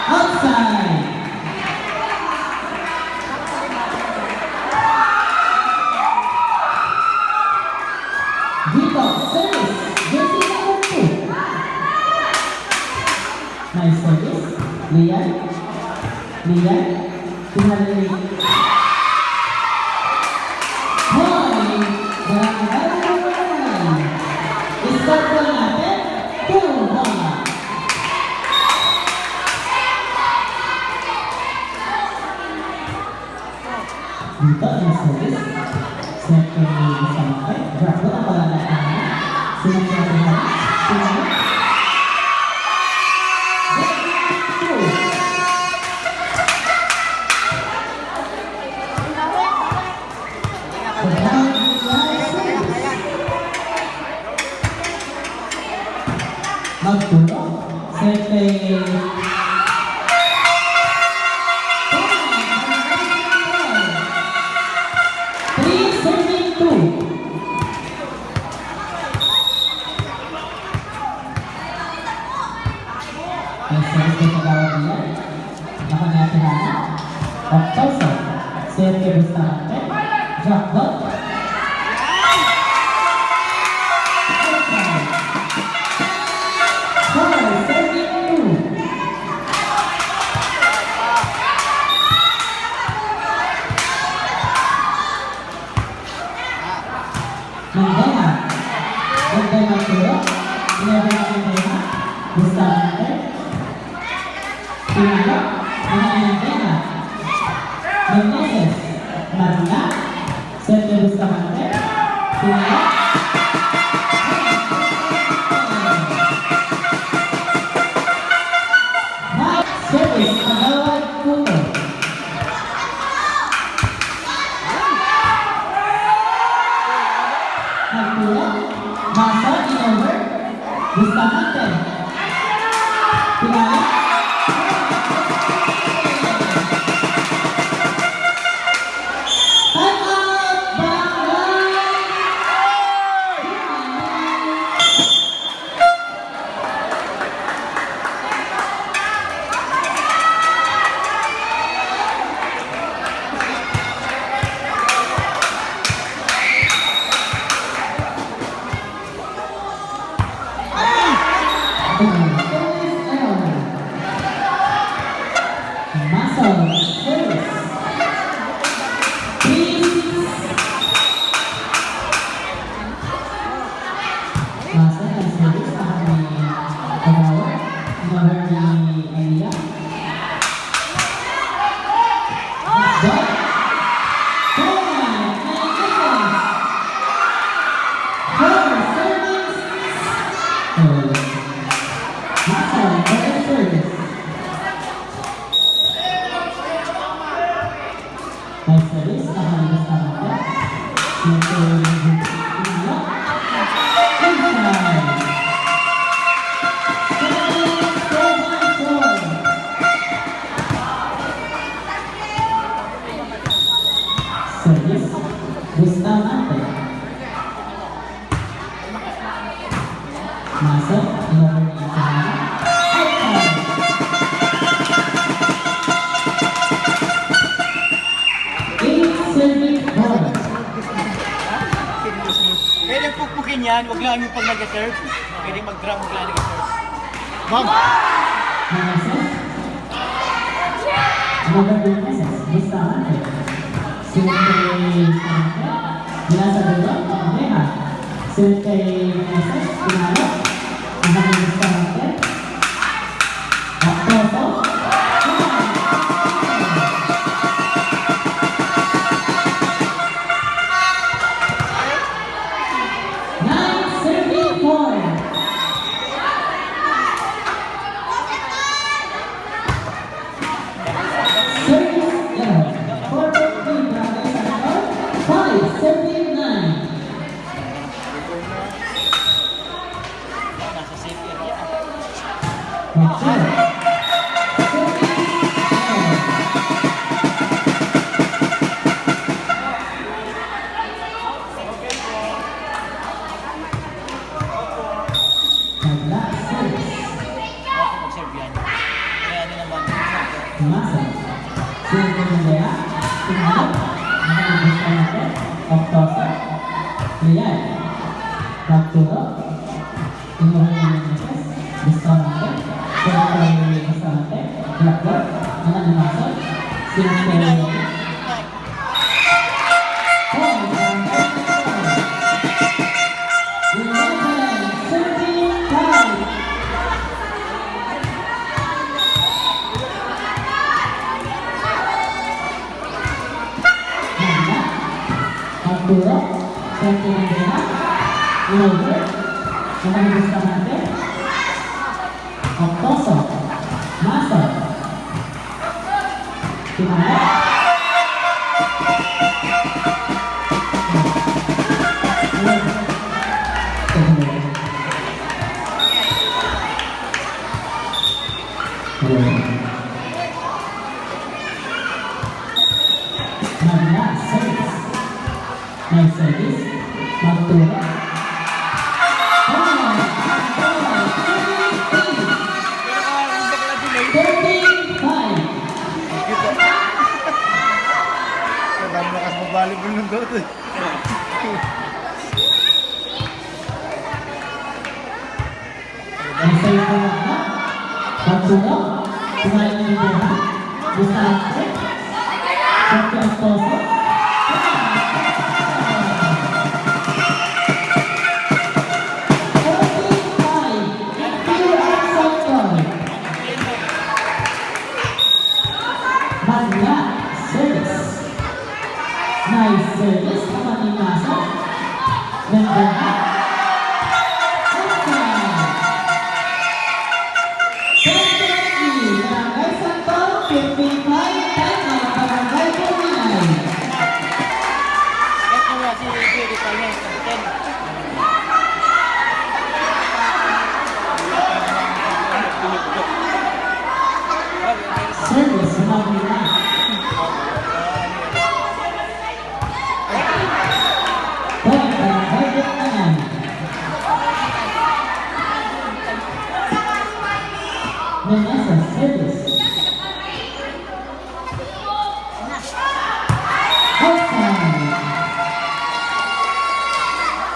Outside. Dito, service. Jersey number 2. Nice service. Lian. Lian. Pinalik. Hoy! Barangay naman. Start po natin. 2-1. Dito ang service. Second sa mga drop ko ang palalatan niya. Sinagsasahan. Sinagsasahan. Magturo. Second. Ang service ko sa gawag niya. Nakangatihan. Octoso. Sergio Bustamante. Drop ball. Mandela. Ganda ng turo. Inabot ang Mandela. Bustamante. Pinalo. Mandela. Meneses. Marina. Sergio Bustamante. Pinalo. Service. Pagawad Puto. Nagturo. Masa in over. Bustamante. Pinalo. Time out! Barangay! Muscle service. Muscle and service ang pagawa. Number ni Elia. Dot. Muscle service. Nice service. Nakalimos na natin. Service. Bustamante. Masuk. Nomor Pwede pukpukin yan, huwag lang yung pag nag-serve. Pwede mag-drum, huwag lang nag-serve. Ma'am! Nomor 2 Bustamante. Binasa dulu, Neha. Survey Meneses, Pinalo. Ang Bustamante. Octoso. Nasa safe area. Mag-serve yan. Kaya ano naman, Masa. Sunod na Lea. Tingnan. Nakalimutan natin. Octosa. Lian. Pagturo. Tinuhan na ng Neses. Bustamante. Sunod na Bustamante. Blackboard. Nakalimutan. Sunod na Lea. Arturo, Santi Andrea, Wilbur, Namanya Bustamante, Octoso, Maso, Timaya, Nanya, Service. Nice service. Magtura. Ang lakas mag-volleyball ng Dota. Nice service. Magtura. Kumain ng Libera. Bustamante. Santi Octoso. Nice service, kapatid Masa. Ganda. Barangay Santo, 55, time out, Barangay Puminay. Ito nga si Jerry Palmes, kapiten. Service, Magna. Point, Barangay Puminay. Vanessa, service. Outside.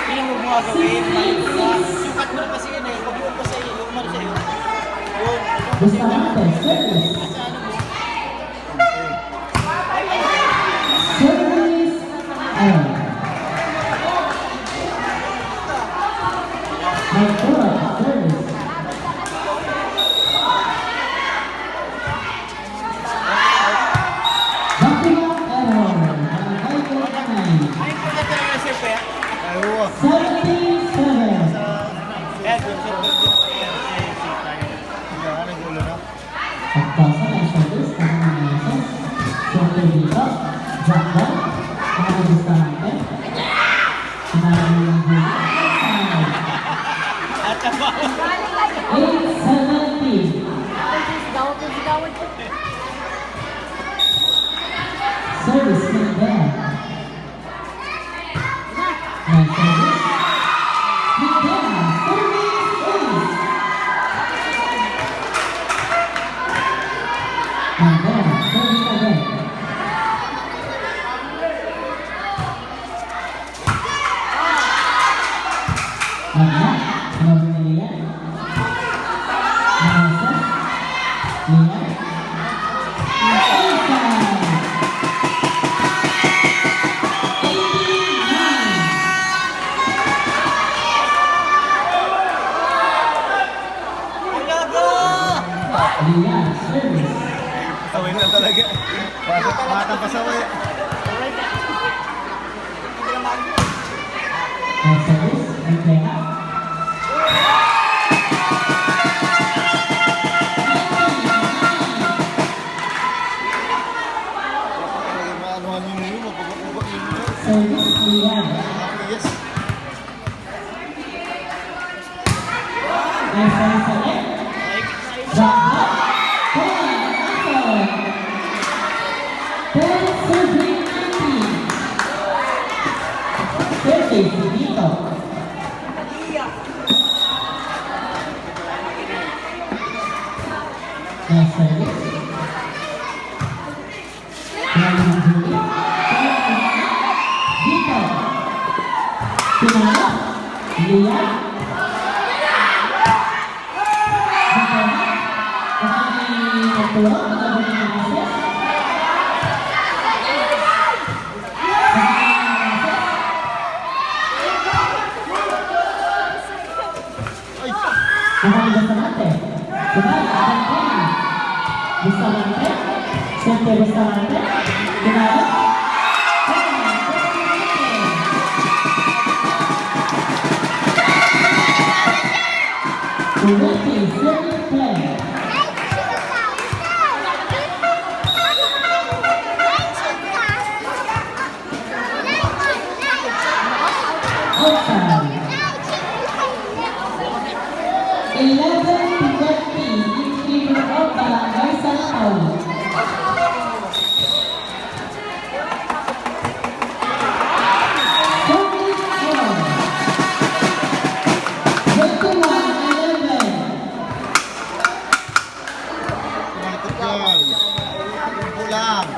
Hindi mo mga gawin. Sukat mo kasi yun eh. Huwag mo pa sa iyo. Huwag mo sa iyo. Yun. Bustamante, service. Sa ano mo? Service. Magtura, service. Bakula, error. Barangay Puminay. Ay, kung na talaga si Pe. Ay, oo. 77. Kaya doon sa Bergen. Ano yung ulo na? Octoso, nice service. Nakalimutan. Sunod dito. Jackball. Mga Bustamante. Sinabi ng Huli. At ang bawal. 870. Service Mindera. Nice service. Mindera. Service is. Mindera. Service again. Magna. Sinabi ni Lian. Vanessa. Lian. Lian, service. Pasaway na talaga. Batang pasaway. Nice service. Andrea. Maanuhan yung nilo, mapapakubak yung nilo. Service Lian. Yes. Nice service again. Jackpot. Dito. Nice service. Pinalo ng Julie. Dito. Pinalo. Lia. Dito. Kasama ni Arturo. Kasama ni Meneses. Kasama ni Bustamante. Pinalo. Argentina. Bustamante. Sente Bustamante. Pinalo. Uweki, second play. Outside. 11-20 in favor of Barangay Santo. Service score. 21-11. Malapit yan. Pulang.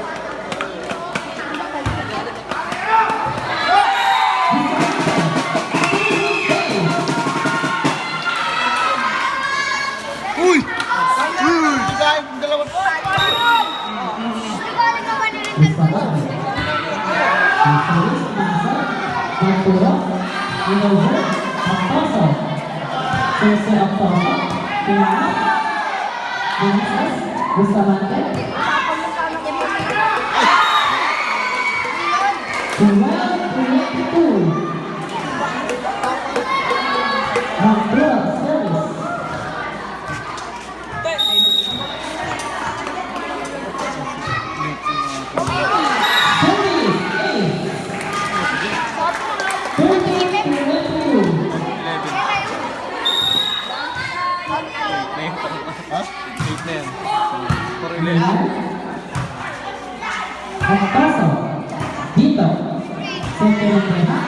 Uy! Uy! Dahil dalawa pa. Arturo, Inover, Octoso, Jose Octoso, Pinalo, Meneses, Bustamante, 12-22. Arturo, service. Service, ace. 13-22. Ha? 8 na yan. For 11. Pinalo, Octoso, Dito, Sente Mendeja,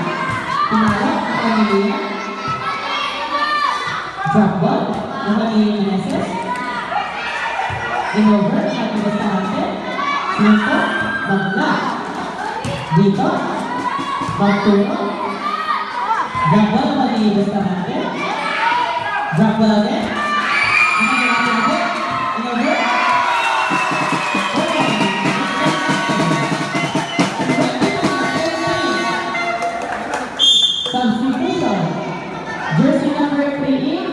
Pinalo, Emilia, drop ball, Emilia Meneses, Inover, Ati Bustamante, Cinco, Bagla, Dito, Arturo, drop ball, Emilia Bustamante, drop ball again, Emilia Bustamante, Inover, substitution, jersey number 3,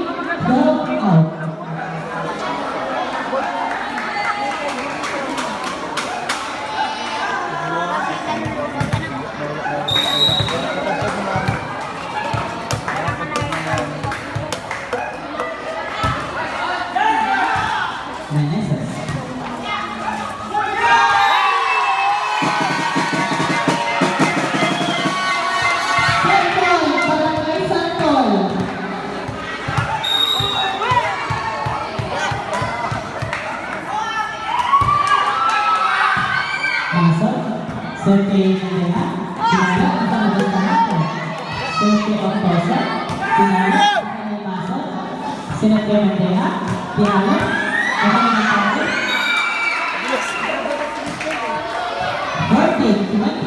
dog out. Meneses. Santol, Barangay Santol. Masuk, Sente Mendeja, Pinalo, Kasama Bustamante, Sente Octoso, Pinalo, Kasama Masuk, Sente Mendeja, Pinalo, Kasama Bustamante, 14-20.